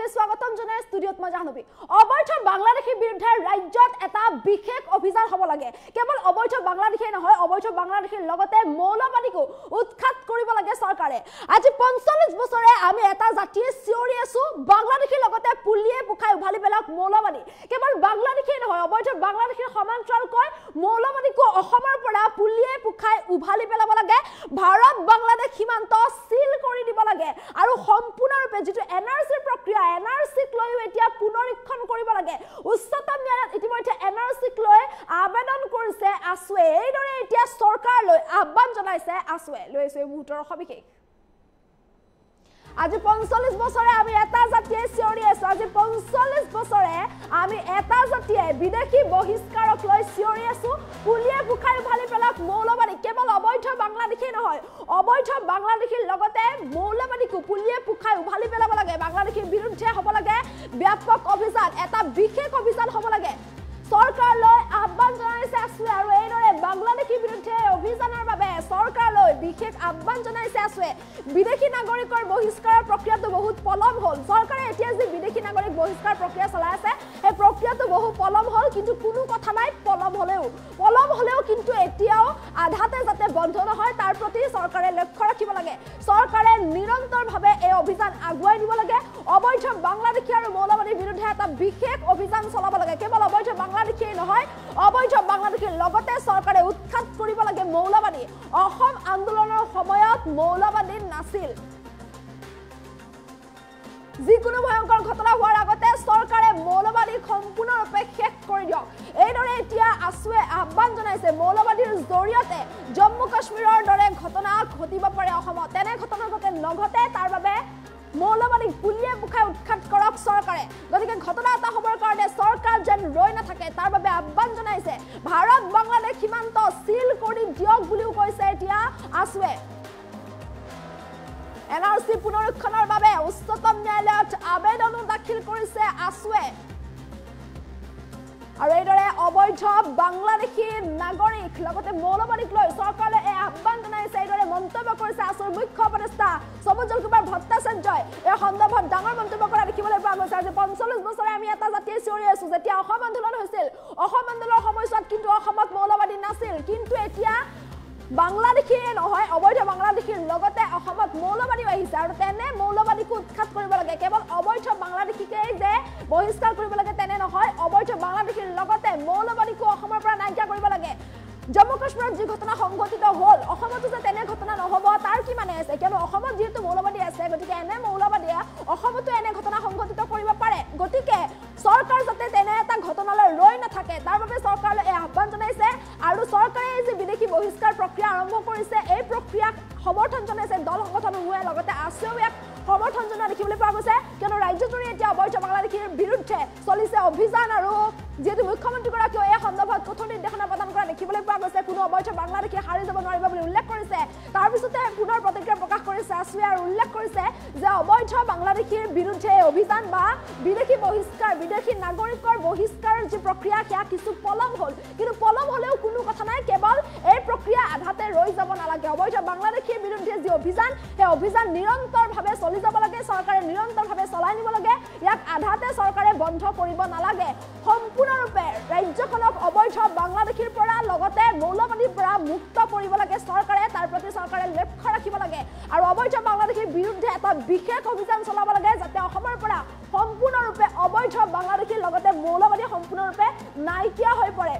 সকলকে স্বাগতম জনাই স্টুডিওত মই জাহ্নবী অবৈধ বাংলাদেশীৰ বিৰুদ্ধে ৰাজ্যত এটা বিশেষ অভিযান হ'ব লাগে কেৱল অবৈধ বাংলাদেশী নহয় অবৈধ বাংলাদেশীৰ লগতে মৌলবাদীকো উৎখাত কৰিব লাগে চৰকাৰে আজি 45 বছৰে আমি এটা জাতিয়ে চিঞৰি আছো বাংলাদেশীৰ লগতে পুলিয়ে পুখাই উভালি পেলাক মৌলবাদী কেৱল বাংলাদেশী নহয় অবৈধ বাংলাদেশীৰ সমান্তৰালকৈ মৌলবাদীকো অসমৰ পৰা পুলিয়ে পুখাই উভালি পেলাব লাগে ভাৰত বাংলাদেশ সীমান্ত সিল কৰি দিব লাগে আৰু সম্পূৰ্ণৰূপে যেটো এনআৰসি প্ৰক্ৰিয়া এনআৰসিক লৈ এতিয়া পুনৰীক্ষণ কৰিব লাগে উচ্চতম ন্যায়ালয়ত ইতিমধ্যে এনআৰসিক লৈ আবেদন কৰিছে আসুৱে এইদৰে এতিয়া চৰকাৰলৈ আহ্বান জনাইছে আসুৱে লৈছে মুহূৰ্তৰ সবিশেষ আজি 45 বছৰে আমি এটা জাতিয়ে চিঞৰি আছো আজি 45 বছৰে আমি এটা জাতিয়ে বিদেশী বহিষ্কাৰক লৈ চিঞৰি আছো পুলিয়ে পুখাই উভালি পেলাক মৌলবাদী কেৱল অবৈধ বাংলাদেশী নহয় অবৈধ বাংলাদেশীৰ লগতে মৌলবাদীকো পুলিয়ে পুখাই উভালি পেলাব লাগে বাংলাদেশীৰ বিৰুদ্ধে হ'ব লাগে ব্যাপক অভিযান এটা বিশেষ অভিযান হ'ব লাগে চৰকাৰলৈ আহ্বান জনাইছে আসুৱে আৰু এইদৰে বাংলাদেশীৰ বিৰুদ্ধে অভিযানৰ বাবে চৰকাৰলৈ বিশেষ আহ্বান জনাইছে আসুৱে বিদেশী নাগৰিকৰ বহিষ্কাৰৰ প্ৰক্ৰিয়াটো বহুত পলম হ'ল চৰকাৰে এতিয়া যে বিদেশী নাগৰিক বহিষ্কাৰ প্ৰক্ৰিয়া চলাই আছে এই প্ৰক্ৰিয়াটো বহু পলম হ'ল কিন্তু কোনো কথা নাই পলম হ'লেও কিন্তু এতিয়াও আধাতে যাতে বন্ধ নহয় তাৰ প্ৰতি চৰকাৰে লক্ষ্য ৰাখিব লাগে চৰকাৰে নিৰন্তৰভাৱে এই অভিযান আগুৱাই নিব লাগে অবৈধ বাংলাদেশী আৰু মৌলবাদীৰ বিৰুদ্ধে এটা বিশেষ অভিযান চলাব লাগে কেৱল অবৈধ বাংলাদেশী নহয় অবৈধ বাংলাদেশীৰ লগতে চৰকাৰে উৎখাত কৰিব লাগে মৌলবাদী অসম আন্দোলনৰ সময়ত মৌলবাদী নাছিল যিকোনো ভয়ংকৰ ঘটনা হোৱাৰ আগতে চৰকাৰে মৌলবাদীক সম্পূৰ্ণৰূপে শেষ কৰি দিয়ক এইদৰে এতিয়া আসুৱে আহ্বান জনাইছে মৌলবাদীৰ জৰিয়তে জম্মু কাশ্মীৰৰ দৰে ঘটনা ঘটিব পাৰে অসমত তেনে ঘটনা যাতে নঘটে তাৰ বাবে মৌলবাদীক পুলিয়ে পুখাই উৎখাত কৰক চৰকাৰে গতিকে ঘটনা এটা হ'বৰ কাৰণে চৰকাৰ যেন ৰৈ নাথাকে তাৰ বাবে আহ্বান জনাইছে ভাৰত বাংলাদেশ সীমান্ত সিল কৰি দিয়ক বুলিও কৈছে এতিয়া আসুৱে এনআৰসি পুনৰীক্ষণৰ বাবে উচ্চতম ন্যায়ালয়ত আবেদনো দাখিল কৰিছে আসুৱে আৰু এইদৰে অবৈধ বাংলাদেশী নাগৰিক লগতে মৌলবাদীক লৈ চৰকাৰলৈ এই আহ্বান জনাইছে এইদৰে মন্তব্য কৰিছে আসুৰ মুখ্য উপদেষ্টা সবুজল কুমাৰ ভট্টাচাৰ্যই এই সন্দৰ্ভত ডাঙৰ মন্তব্য কৰা দেখিবলৈ পোৱা গৈছে আজি 45 বছৰে আমি এটা জাতিয়ে চিঞৰি আছো যেতিয়া অসম আন্দোলন হৈছিল অসম আন্দোলনৰ সময়ছোৱাত কিন্তু অসমত মৌলবাদী নাছিল কিন্তু এতিয়া বাংলাদেশীয়ে নহয় অবৈধ বাংলাদেশীৰ লগতে অসমত মৌলবাদী আহিছে আৰু তেনে মৌলবাদীকো উৎখাত কৰিব লাগে কেৱল অবৈধ বাংলাদেশীকে যে বহিষ্কাৰ কৰিব লাগে তেনে নহয় অবৈধ বাংলাদেশীৰ লগতে মৌলবাদীকো অসমৰ পৰা নাইকিয়া কৰিব লাগে জম্মু কাশ্মীৰত যি ঘটনা সংঘটিত হ'ল অসমতো যে তেনে ঘটনা নহ'ব তাৰ কি মানে আছে কিয়নো অসমত যিহেতু মৌলবাদী আছে গতিকে এনে মৌলবাদীয়ে অসমতো এনে ঘটনা সংঘটিত কৰিব পাৰে গতিকে চৰকাৰ যাতে তেনে এটা ঘটনালৈ ৰৈ নাথাকে তাৰ বাবে চৰকাৰলৈ এই আহ্বান জনাইছে আৰু চৰকাৰে যে বিদেশী বহিষ্কাৰ প্ৰক্ৰিয়া আৰম্ভ কৰিছে এই প্ৰক্ৰিয়াক সমৰ্থন জনাইছে দল সংগঠনসমূহে লগতে আসুৱেও ইয়াক সমৰ্থন জনোৱা দেখিবলৈ পোৱা গৈছে কিয়নো ৰাজ্যজুৰি এতিয়া অবৈধ বাংলাদেশীৰ বিৰুদ্ধে চলিছে অভিযান আৰু যেহেতু মুখ্যমন্ত্ৰীগৰাকীয়ে এই সন্দৰ্ভত কঠোৰ নিৰ্দেশনা প্ৰদান কৰা দেখিবলৈ পোৱা গৈছে কোনো অবৈধ বাংলাদেশী হাৰি যাব নোৱাৰিব বুলি উল্লেখ কৰিছে তাৰপিছতে পুনৰ প্ৰতিক্ৰিয়া প্ৰকাশ কৰিছে আসুৱে আৰু উল্লেখ কৰিছে যে অবৈধ বাংলাদেশীৰ বিৰুদ্ধে অভিযান বা বিদেশী বহিষ্কাৰ বিদেশী নাগৰিকৰ বহিষ্কাৰৰ যি প্ৰক্ৰিয়া সেয়া কিছু পলম হ'ল কিন্তু পলম হ'লেও কোনো কথা নাই কেৱল এই প্ৰক্ৰিয়া আধাতে ৰৈ যাব নালাগে অবৈধ বাংলাদেশীৰ বিৰুদ্ধে যি অভিযান সেই অভিযান নিৰন্তৰভাৱে চলি যাব লাগে চৰকাৰে নিৰন্তৰভাৱে চলাই নিব লাগে ইয়াক আধাতে চৰকাৰে বন্ধ কৰিব নালাগে সম্পূৰ্ণৰূপে ৰাজ্যখনক অবৈধ বাংলাদেশীৰ পৰা লগতে মৌলবাদীৰ পৰা মুক্ত কৰিব লাগে চৰকাৰে তাৰ প্ৰতি চৰকাৰে লক্ষ্য ৰাখিব লাগে আৰু অবৈধ বাংলাদেশীৰ বিৰুদ্ধে এটা বিশেষ অভিযান চলাব লাগে যাতে অসমৰ পৰা সম্পূৰ্ণৰূপে অবৈধ বাংলাদেশীৰ লগতে মৌলবাদী সম্পূৰ্ণৰূপে নাইকিয়া হৈ পৰে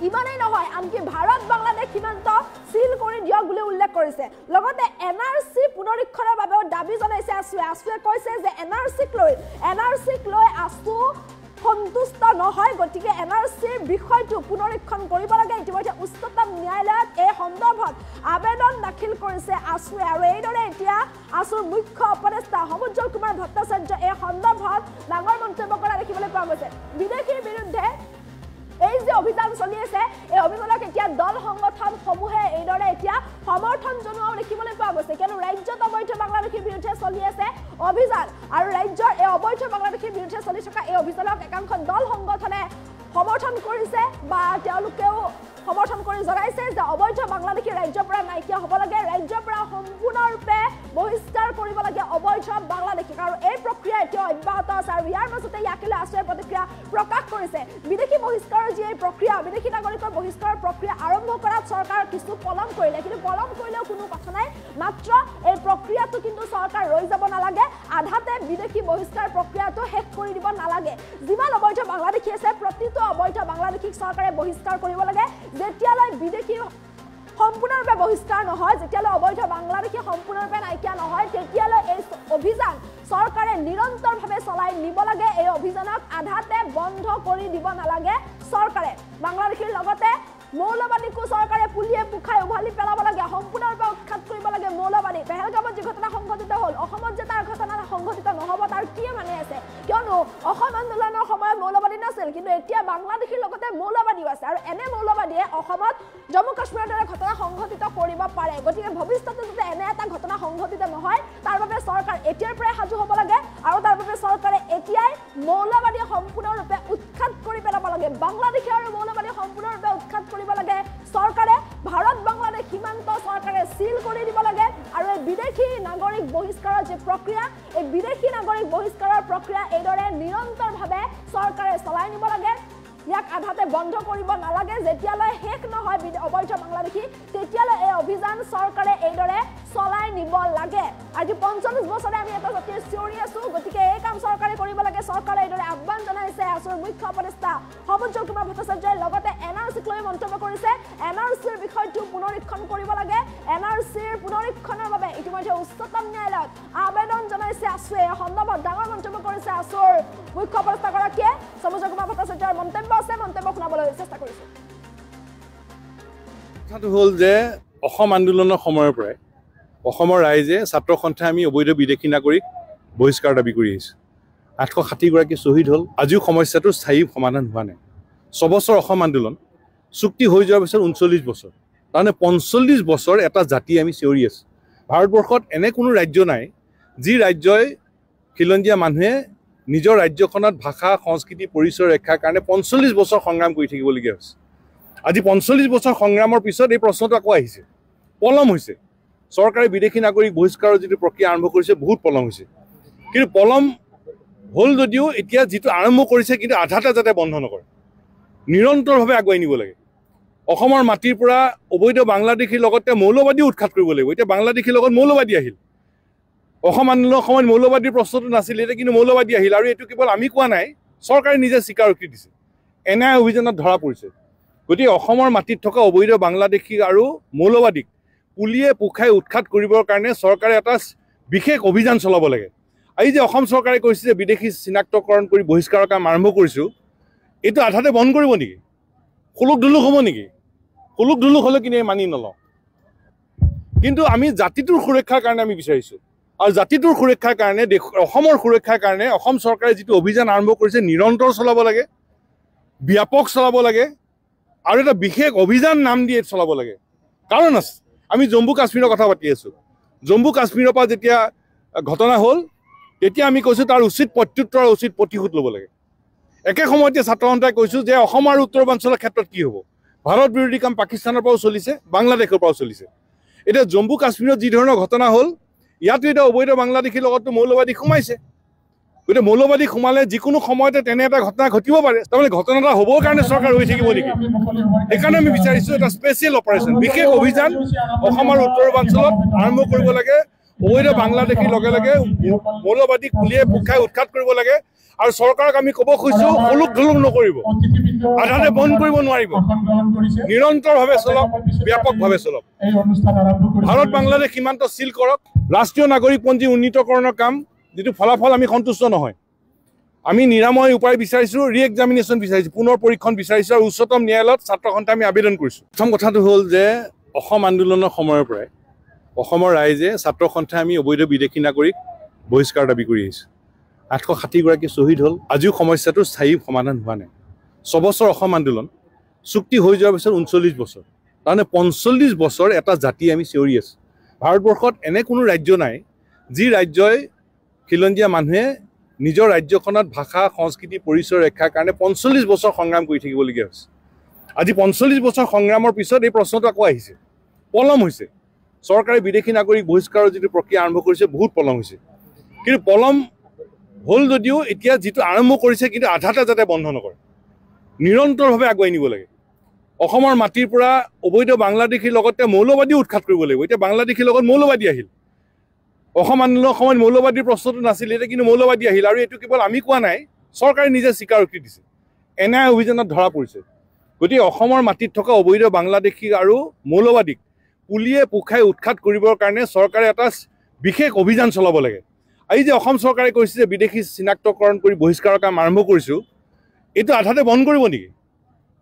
ইমানেই নহয় আনকি ভাৰত বাংলাদেশ সীমান্ত সিল কৰি দিয়ক বুলি উল্লেখ কৰিছে লগতে এনআৰসি পুনৰীক্ষণৰ বাবেও দাবী জনাইছে আসুৱে কৈছে যে এনআৰসিক লৈ আসু সন্তুষ্ট নহয় গতিকে এনআৰসিৰ বিষয়টো পুনৰীক্ষণ কৰিব লাগে ইতিমধ্যে উচ্চতম ন্যায়ালয়ত এই সন্দৰ্ভত আবেদন দাখিল কৰিছে আসুৱে আৰু এইদৰে এতিয়া আসুৰ মুখ্য উপদেষ্টা সবুজল কুমাৰ ভট্টাচাৰ্য এই সন্দৰ্ভত ডাঙৰ মন্তব্য কৰা দেখিবলৈ পোৱা গৈছে বিদেশীৰ বিৰুদ্ধে এই যে অভিযান চলি আছে এই অভিযানক এতিয়া দল সংগঠনসমূহে এইদৰে এতিয়া সমৰ্থন জনোৱাও দেখিবলৈ পোৱা গৈছে কিয়নো ৰাজ্যত অবৈধ বাংলাদেশীৰ বিৰুদ্ধে চলি আছে অভিযান আৰু ৰাজ্যৰ এই অবৈধ বাংলাদেশীৰ বিৰুদ্ধে চলি থকা এই অভিযানক একাংশ দল সংগঠনে সমৰ্থন কৰিছে বা তেওঁলোকেও সমৰ্থন কৰি জনাইছে যে অবৈধ বাংলাদেশী ৰাজ্যৰ পৰা নাইকিয়া হ'ব লাগে ৰাজ্যৰ পৰা সম্পূৰ্ণৰূপে বহিষ্কাৰ কৰিব লাগে অবৈধ বাংলাদেশী আৰু এই প্ৰক্ৰিয়া এতিয়া আছে আৰু ইয়াৰ মাজতে ইয়াকে লৈ আশ্চৰ্য প্ৰতিক্ৰিয়া প্ৰকাশ কৰিছে বিদেশী বহিষ্কাৰৰ যি প্ৰক্ৰিয়া বিদেশী নাগৰিকৰ বহিষ্কাৰৰ প্ৰক্ৰিয়া আৰম্ভ কৰাত চৰকাৰ কিছু পলম কৰিলে কিন্তু পলম কৰিলেও কোনো কথা নাই মাত্ৰ এই প্ৰক্ৰিয়াটো কিন্তু চৰকাৰ ৰৈ যাব নালাগে আধাতে বিদেশী বহিষ্কাৰ প্ৰক্ৰিয়াটো শেষ কৰি দিব নালাগে যিমান অবৈধ বাংলাদেশী আছে প্ৰতিটো অবৈধ বাংলাদেশীক চৰকাৰে বহিষ্কাৰ কৰিব লাগে যেতিয়ালৈ বিদেশী সম্পূৰ্ণৰূপে বহিষ্কাৰ নহয় যেতিয়ালৈ অবৈধ বাংলাদেশী সম্পূৰ্ণৰূপে নাইকিয়া নহয় তেতিয়ালৈ এই অভিযান চৰকাৰে নিৰন্তৰভাৱে চলাই নিব লাগে এই অভিযানক আধাতে বন্ধ কৰি দিব নালাগে চৰকাৰে বাংলাদেশীৰ লগতে মৌলবাদীকো চৰকাৰে পুলিয়ে পুখাই উভালি পেলাব লাগে সম্পূৰ্ণৰূপে উৎখাত কৰিব লাগে মৌলবাদী পেহেলগামত যি ঘটনা সংঘটিত হ'ল অসমত যে তাৰ ঘটনা সংঘটিত নহ'ব তাৰ কি মানে আছে কিয়নো অসম আন্দোলনৰ সময়ত মৌলবাদী নাছিল কিন্তু এতিয়া বাংলাদেশীৰ লগতে মৌলবাদীও আছে আৰু এনে মৌলবাদীয়ে অসমত জম্মু কাশ্মীৰৰ দৰে ঘটনা সংঘটিত কৰিব পাৰে গতিকে ভৱিষ্যতে যাতে এনে এটা ঘটনা সংঘটিত নহয় তাৰ বাবে চৰকাৰ এতিয়াৰ পৰাই সাজু হ'ব লাগে আৰু তাৰ বাবে চৰকাৰে এতিয়াই মৌলবাদী সম্পূৰ্ণৰূপে উৎখাত কৰি পেলাব লাগে বাংলাদেশী আৰু মৌলবাদী সম্পূৰ্ণৰূপে উৎখাত কৰিব লাগে চৰকাৰে ভাৰত বাংলাদেশ সীমান্ত চৰকাৰে সিল কৰি দিব লাগে আৰু এই বিদেশী নাগৰিক বহিষ্কাৰৰ যে প্ৰক্ৰিয়া এই বিদেশী নাগৰিক বহিষ্কাৰৰ প্ৰক্ৰিয়া এইদৰে নিৰন্তৰভাৱে চৰকাৰে চলাই নিব লাগে ইয়াক আধাতে বন্ধ কৰিব নালাগে যেতিয়ালৈ শেষ নহয় অবৈধ বাংলাদেশী তেতিয়ালৈ এই অভিযান চৰকাৰে এইদৰে চলাই নিব লাগে আজি ৪৫ বছৰে আমি এটা জাতিৰ চিঞৰি আছো গতিকে এই কাম চৰকাৰে কৰিব লাগে চৰকাৰে এইদৰে আহ্বান জনাইছে আছুৰ মুখ্য উপদেষ্টা সমুজ্জ্বল কুমাৰ ভট্টাচাৰ্যই লগতে এনআৰচিক লৈ মন্তব্য কৰিছে এনআৰচিৰ বিষয়টো পুনৰীক্ষণ কৰিব লাগে এনআৰচিৰ পুনৰীক্ষণৰ বাবে ইতিমধ্যে উচ্চতম ন্যায়ালয়ত আবেদন জনাইছে আছুৱে সন্দৰ্ভত ডাঙৰ মন্তব্য কৰিছে আছুৰ মুখ্য উপদেষ্টাগৰাকীয়ে সমুজ্জ্বল কুমাৰ ভট্টাচাৰ্যৰ মন্তব্য আছে মন্তব্য শুনাবলৈ চেষ্টা কৰিছো কথাটো হ'ল যে অসম আন্দোলনৰ সময়ৰ পৰাই অসমৰ ৰাইজে ছাত্ৰ সন্থাই আমি অবৈধ বিদেশী নাগৰিক বহিষ্কাৰ দাবী কৰি আহিছোঁ ৮৬০গৰাকী শ্বহীদ হ'ল আজিও সমস্যাটো স্থায়ী সমাধান হোৱা নাই ৬ বছৰ অসম আন্দোলন চুক্তি হৈ যোৱাৰ পিছত ৩৯ বছৰ তাৰমানে ৪৫ বছৰ এটা জাতি আমি চিঞৰি আছোঁ ভাৰতবৰ্ষত এনে কোনো ৰাজ্য নাই যি ৰাজ্যই খিলঞ্জীয়া মানুহে নিজৰ ৰাজ্যখনত ভাষা সংস্কৃতি পৰিচয় ৰক্ষাৰ কাৰণে ৪৫ বছৰ সংগ্ৰাম কৰি থাকিবলগীয়া হৈছে আজি ৪৫ বছৰ সংগ্ৰামৰ পিছত এই প্ৰশ্নটো আকৌ আহিছে পলম হৈছে চৰকাৰে বিদেশী নাগৰিক বহিষ্কাৰৰ যিটো প্ৰক্ৰিয়া আৰম্ভ কৰিছে বহুত পলম হৈছে কিন্তু পলম হ'ল যদিও এতিয়া যিটো আৰম্ভ কৰিছে কিন্তু আধাতে যাতে বন্ধ নকৰে নিৰন্তৰভাৱে আগুৱাই নিব লাগে অসমৰ মাটিৰ পৰা অবৈধ বাংলাদেশীৰ লগতে মৌলবাদী উৎখাত কৰিব লাগিব এতিয়া বাংলাদেশীৰ লগত মৌলবাদী আহিল অসম আন্দোলনৰ সময়ত মৌলবাদীৰ প্ৰশ্নটো নাছিল এতিয়া কিন্তু মৌলবাদী আহিল আৰু এইটো কেৱল আমি কোৱা নাই চৰকাৰে নিজে স্বীকাৰোক্তি দিছে এনআই অভিযানত ধৰা পৰিছে গতিকে অসমৰ মাটিত থকা অবৈধ বাংলাদেশী আৰু মৌলবাদীক পুলিয়ে পুখাই উৎখাত কৰিবৰ কাৰণে চৰকাৰে এটা বিশেষ অভিযান চলাব লাগে আজি যে অসম চৰকাৰে কৈছে যে বিদেশী চিনাক্তকৰণ কৰি বহিষ্কাৰৰ কাম আৰম্ভ কৰিছোঁ এইটো আধাতে বন্ধ কৰিব নেকি খুলুক ধুলুক হ'ব নেকি খুলুক ধুলুক হ'লে কিনে মানি নলওঁ কিন্তু আমি জাতিটোৰ সুৰক্ষাৰ কাৰণে আমি বিচাৰিছোঁ আৰু জাতিটোৰ সুৰক্ষাৰ কাৰণে অসমৰ সুৰক্ষাৰ কাৰণে অসম চৰকাৰে যিটো অভিযান আৰম্ভ কৰিছে নিৰন্তৰ চলাব লাগে ব্যাপক চলাব লাগে আৰু এটা বিশেষ অভিযান নাম দিয়ে চলাব লাগে কাৰণ আছে আমি জম্মু কাশ্মীৰৰ কথা পাতি আছোঁ জম্মু কাশ্মীৰৰ পৰা যেতিয়া ঘটনা হ'ল তেতিয়া আমি কৈছোঁ তাৰ উচিত প্ৰত্যুত্তৰ উচিত প্ৰতিশোধ ল'ব লাগে একে সময়তে ছাত্ৰ সন্থাই কৈছোঁ যে অসম আৰু উত্তৰ পূৰ্বাঞ্চলৰ ক্ষেত্ৰত কি হ'ব ভাৰত বিৰোধী কাম পাকিস্তানৰ পৰাও চলিছে বাংলাদেশৰ পৰাও চলিছে এতিয়া জম্মু কাশ্মীৰত যি ধৰণৰ ঘটনা হ'ল ইয়াতো এতিয়া অবৈধ বাংলাদেশীৰ লগতো মৌলবাদী সোমাইছে গতিকে মৌলবাদী সোমালে যিকোনো সময়তে তেনে এটা ঘটনা ঘটিব পাৰে তাৰমানে ঘটনা এটা হ'বৰ কাৰণে চৰকাৰ হৈ থাকিব নেকি সেইকাৰণে আমি বিচাৰিছোঁ এটা স্পেচিয়েল অপাৰেশ্যন বিশেষ অভিযান অসম আৰু উত্তৰ পূৰ্বাঞ্চলত আৰম্ভ কৰিব লাগে অবৈধ বাংলাদেশীৰ লগে লগে মৌলবাদীক পুলিয়ে পুখাই উৎখাত কৰিব লাগে আৰু চৰকাৰক আমি ক'ব খুজিছোঁ খুলুক ধুলুক নকৰিব আধাতে বন্ধ কৰিব নোৱাৰিব নিৰন্তৰভাৱে চলক ব্যাপকভাৱে চলক ভাৰত বাংলাদেশ সীমান্ত চিল কৰক ৰাষ্ট্ৰীয় নাগৰিকপঞ্জী উন্নীতকৰণৰ কাম যিটো ফলাফল আমি সন্তুষ্ট নহয় আমি নিৰাময় উপায় বিচাৰিছোঁ ৰিএক্সামিনেশ্যন বিচাৰিছোঁ পুনৰ পৰীক্ষণ বিচাৰিছোঁ আৰু উচ্চতম ন্যায়ালয়ত ছাত্ৰ সন্থাই আমি আবেদন কৰিছোঁ প্ৰথম কথাটো হ'ল যে অসম আন্দোলনৰ সময়ৰ পৰাই অসমৰ ৰাইজে ছাত্ৰ সন্থাই আমি অবৈধ বিদেশী নাগৰিক বহিষ্কাৰ দাবী কৰি আহিছোঁ ৮৬০গৰাকী শ্বহীদ হ'ল আজিও সমস্যাটো স্থায়ী সমাধান হোৱা নাই ৬ বছৰ অসম আন্দোলন চুক্তি হৈ যোৱাৰ পিছত ৩৯ বছৰ তাৰমানে ৪৫ বছৰ এটা জাতি আমি চিঞৰি আছোঁ ভাৰতবৰ্ষত এনে কোনো ৰাজ্য নাই যি ৰাজ্যই খিলঞ্জীয়া মানুহে নিজৰ ৰাজ্যখনত ভাষা সংস্কৃতি পৰিচয় ৰক্ষাৰ কাৰণে ৪৫ বছৰ সংগ্ৰাম কৰি থাকিবলগীয়া হৈছে আজি ৪৫ বছৰ সংগ্ৰামৰ পিছত এই প্ৰশ্নটো আকৌ আহিছে পলম হৈছে চৰকাৰে বিদেশী নাগৰিক বহিষ্কাৰৰ যিটো প্ৰক্ৰিয়া আৰম্ভ কৰিছে বহুত পলম হৈছে কিন্তু পলম হ'ল যদিও এতিয়া যিটো আৰম্ভ কৰিছে কিন্তু আধাতে যাতে বন্ধ নকৰে, নিৰন্তৰভাৱে আগুৱাই নিব লাগে। অসমৰ মাটিৰ পৰা অবৈধ বাংলাদেশীৰ লগতে মৌলবাদীও উৎখাত কৰিব লাগিব। এতিয়া বাংলাদেশীৰ লগত মৌলবাদী আহিল, অসম আন্দোলনৰ সময়ত মৌলবাদীৰ প্ৰশ্নটো নাছিল, এতিয়া কিন্তু মৌলবাদী আহিল। আৰু এইটো কেৱল আমি কোৱা নাই, চৰকাৰে নিজে স্বীকাৰোক্তি দিছে, NIA অভিযানত ধৰা পৰিছে। গতিকে অসমৰ মাটিত থকা অবৈধ বাংলাদেশী আৰু মৌলবাদীক পুলিয়ে পোখাই উৎখাত কৰিবৰ কাৰণে চৰকাৰে এটা বিশেষ অভিযান চলাব লাগে। আজি যে অসম চৰকাৰে কৈছে যে বিদেশী চিনাক্তকৰণ কৰি বহিষ্কাৰৰ কাম আৰম্ভ কৰিছোঁ, এইটো আধাতে বন্ধ কৰিব নেকি?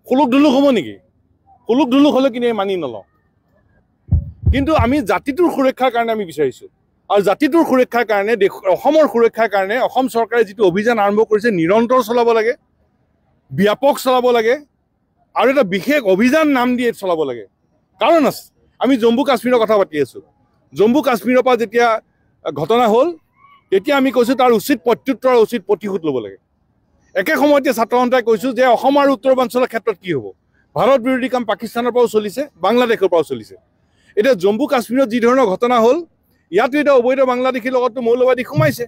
খুলুক ধুলুক হ'ব নেকি? খুলুক ধুলুক হ'লে কিন্তু মানি নলওঁ। কিন্তু আমি জাতিটোৰ সুৰক্ষাৰ কাৰণে আমি বিচাৰিছোঁ, আৰু জাতিটোৰ সুৰক্ষাৰ কাৰণে অসমৰ সুৰক্ষাৰ কাৰণে অসম চৰকাৰে যিটো অভিযান আৰম্ভ কৰিছে নিৰন্তৰ চলাব লাগে, ব্যাপক চলাব লাগে, আৰু এটা বিশেষ অভিযান নাম দিয়ে চলাব লাগে। কাৰণ আছে, আমি জম্মু কাশ্মীৰৰ কথা পাতি আছোঁ। জম্মু কাশ্মীৰৰ পৰা যেতিয়া ঘটনা হ'ল, তেতিয়া আমি কৈছোঁ তাৰ উচিত প্ৰত্যুত্তৰ, উচিত প্ৰতিশোধ ল'ব লাগে। একে সময়তে ছাত্ৰ সন্থাই কৈছোঁ যে অসম আৰু উত্তৰ পূৰ্বাঞ্চলৰ ক্ষেত্ৰত কি হ'ব? ভাৰত বিৰোধী কাম পাকিস্তানৰ পৰাও চলিছে, বাংলাদেশৰ পৰাও চলিছে। এতিয়া জম্মু কাশ্মীৰত যি ধৰণৰ ঘটনা হ'ল, ইয়াতো এতিয়া অবৈধ বাংলাদেশীৰ লগতো মৌলবাদী সোমাইছে।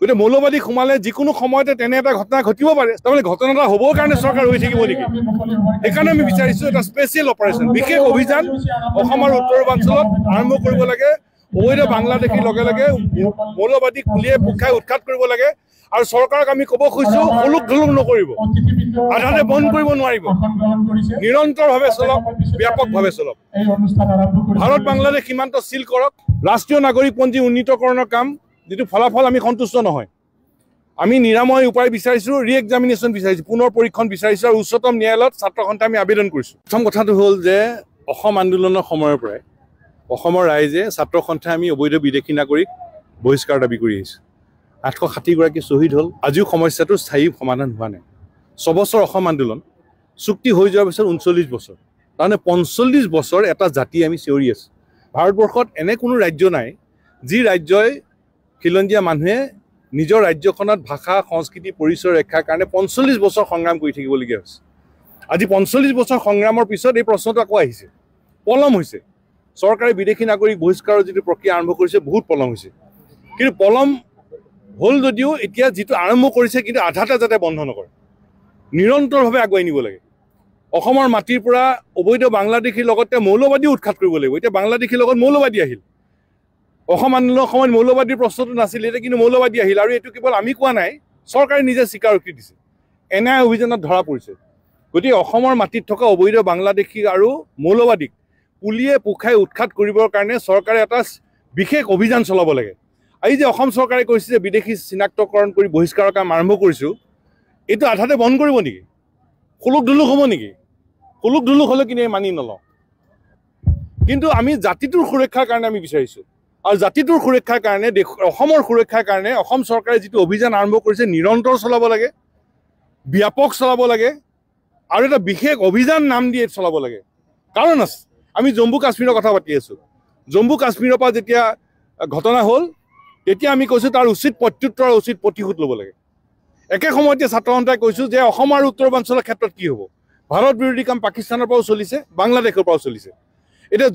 গতিকে মৌলবাদী সোমালে যিকোনো সময়তে তেনে এটা ঘটনা ঘটিব পাৰে। তাৰমানে ঘটনা এটা হ'বৰ কাৰণে চৰকাৰ হৈ থাকিব নেকি? সেইকাৰণে আমি বিচাৰিছোঁ এটা স্পেচিয়েল অপাৰেশ্যন, বিশেষ অভিযান অসম আৰু উত্তৰ পূৰ্বাঞ্চলত আৰম্ভ কৰিব লাগে। অবৈধ বাংলাদেশীৰ লগে লগে মৌলবাদীক পুলিয়ে পোখাই উৎখাত কৰিব লাগে। আৰু চৰকাৰক আমি ক'ব খুজিছোঁ, খুলুক ধুলুক নকৰিব, আধাতে বন্ধ কৰিব নোৱাৰিব, নিৰন্তৰভাৱে চলক, ব্যাপকভাৱে চলক। ভাৰত বাংলাদেশ সীমান্ত চিল কৰক। ৰাষ্ট্ৰীয় নাগৰিকপঞ্জী উন্নীতকৰণৰ কাম যিটো ফলাফল আমি সন্তুষ্ট নহয়, আমি নিৰাময় উপায় বিচাৰিছোঁ, ৰি-এক্সামিনেশ্যন বিচাৰিছোঁ, পুনৰ পৰীক্ষণ বিচাৰিছোঁ, আৰু উচ্চতম ন্যায়ালয়ত ছাত্ৰ সন্থাই আমি আবেদন কৰিছোঁ। প্ৰথম কথাটো হ'ল যে অসম আন্দোলনৰ সময়ৰ পৰাই অসমৰ ৰাইজে ছাত্ৰ সন্থাই আমি অবৈধ বিদেশী নাগৰিক বহিষ্কাৰ দাবী কৰি আহিছোঁ। 860গৰাকী শ্বহীদ হ'ল, আজিও সমস্যাটো স্থায়ী সমাধান হোৱা নাই। 6 বছৰ অসম আন্দোলন চুক্তি হৈ যোৱাৰ পিছত 39 বছৰ, তাৰমানে 45 বছৰ এটা জাতি আমি চিঞৰি আছোঁ। ভাৰতবৰ্ষত এনে কোনো ৰাজ্য নাই যি ৰাজ্যই খিলঞ্জীয়া মানুহে নিজৰ ৰাজ্যখনত ভাষা সংস্কৃতি পৰিচয় ৰক্ষাৰ কাৰণে 45 বছৰ সংগ্ৰাম কৰি থাকিবলগীয়া হৈছে। আজি 45 বছৰ সংগ্ৰামৰ পিছত এই প্ৰশ্নটো আকৌ আহিছে, পলম হৈছে। চৰকাৰে বিদেশী নাগৰিক বহিষ্কাৰৰ যিটো প্ৰক্ৰিয়া আৰম্ভ কৰিছে, বহুত পলম হৈছে। কিন্তু পলম হ'ল যদিও এতিয়া যিটো আৰম্ভ কৰিছে কিন্তু আধাতে যাতে বন্ধ নকৰে, নিৰন্তৰভাৱে আগুৱাই নিব লাগে। অসমৰ মাটিৰ পৰা অবৈধ বাংলাদেশীৰ লগতে মৌলবাদীও উৎখাত কৰিব লাগিব। এতিয়া বাংলাদেশীৰ লগত মৌলবাদী আহিল, অসম আন্দোলনৰ সময়ত মৌলবাদীৰ প্ৰশ্নটো নাছিল, এতিয়া কিন্তু মৌলবাদী আহিল। আৰু এইটো কেৱল আমি কোৱা নাই, চৰকাৰে নিজে স্বীকাৰোক্তি দিছে, NIA অভিযানত ধৰা পৰিছে। গতিকে অসমৰ মাটিত থকা অবৈধ বাংলাদেশী আৰু মৌলবাদীক পুলিয়ে পোখাই উৎখাত কৰিবৰ কাৰণে চৰকাৰে এটা বিশেষ অভিযান চলাব লাগে। আজি যে অসম চৰকাৰে কৈছে যে বিদেশী চিনাক্তকৰণ কৰি বহিষ্কাৰৰ কাম আৰম্ভ কৰিছোঁ, এইটো আধাতে বন্ধ কৰিব নেকি? খুলুক ধুলুক হ'ব নেকি? খুলুক ধুলুক হ'লে কিন্তু মানি নলওঁ। কিন্তু আমি জাতিটোৰ সুৰক্ষাৰ কাৰণে আমি বিচাৰিছোঁ, আৰু জাতিটোৰ সুৰক্ষাৰ কাৰণে অসমৰ সুৰক্ষাৰ কাৰণে অসম চৰকাৰে যিটো অভিযান আৰম্ভ কৰিছে নিৰন্তৰ চলাব লাগে, ব্যাপক চলাব লাগে, আৰু এটা বিশেষ অভিযান নাম দিয়ে চলাব লাগে। কাৰণ আছে, আমি জম্মু কাশ্মীৰৰ কথা পাতি আছোঁ। জম্মু কাশ্মীৰৰ পৰা যেতিয়া ঘটনা হ'ল, তেতিয়া আমি কৈছোঁ তাৰ উচিত প্ৰত্যুত্তৰ, উচিত প্ৰতিশোধ ল'ব লাগে। একে সময়তে ছাত্ৰ সন্থাই কৈছোঁ যে অসম আৰু উত্তৰ পূৰ্বাঞ্চলৰ ক্ষেত্ৰত কি হ'ব? ভাৰত বিৰোধী কাম পাকিস্তানৰ পৰাও চলিছে, বাংলাদেশৰ পৰাও চলিছে। এতিয়া